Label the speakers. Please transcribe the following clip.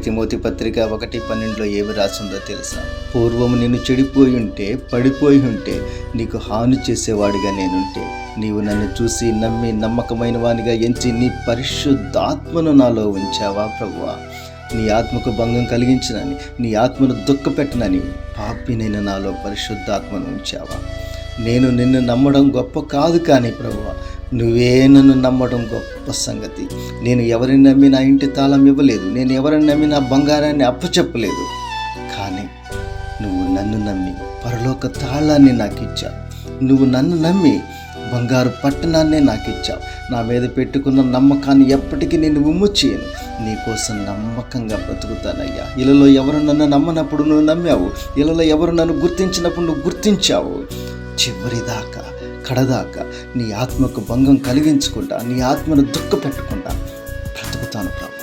Speaker 1: Timothy పత్రిక 1:12 ఏమి రాసిందో తెలుసా? పూర్వము నేను చెడిపోయి ఉంటే, పడిపోయి ఉంటే, నీకు హాని చేసేవాడిగా నేనుంటే, నీవు నన్ను చూసి నమ్మి నమ్మకమైన వానిగా ఎంచి నీ పరిశుద్ధాత్మను నాలో ఉంచావా ప్రభువా? నీ ఆత్మకు భంగం కలిగించనని, నీ ఆత్మను దుఃఖపెట్టనని పాపినైన నాలో పరిశుద్ధాత్మను ఉంచావా? నేను నిన్ను నమ్మడం గొప్ప కాదు, కానీ ప్రభువా నువ్వే నన్ను నమ్మడం గొప్ప సంగతి. నేను ఎవరిని నమ్మి నా ఇంటి తాళం ఇవ్వలేదు, నేను ఎవరిని నమ్మి నా బంగారాన్ని అప్పచెప్పలేదు, కానీ నువ్వు నన్ను నమ్మి పరలోక తాళాన్ని నాకు ఇచ్చావు. నువ్వు నన్ను నమ్మి బంగారు పట్టణాన్నే నాకు ఇచ్చావు. నా మీద పెట్టుకున్న నమ్మకాన్ని ఎప్పటికీ నేను ఉమ్ము చేయను. నీకోసం నమ్మకంగా బ్రతుకుతానయ్యా. ఇళ్ళలో ఎవరు నన్ను నమ్మనప్పుడు నువ్వు నమ్మావు, ఇళ్ళలో ఎవరు నన్ను గుర్తించినప్పుడు నువ్వు గుర్తించావు. చివరిదాకా, కడదాకా నీ ఆత్మకు భంగం కలిగించకుండా, నీ ఆత్మను దుఃఖపెట్టకుండా బ్రతుకుతాను ప్రభు.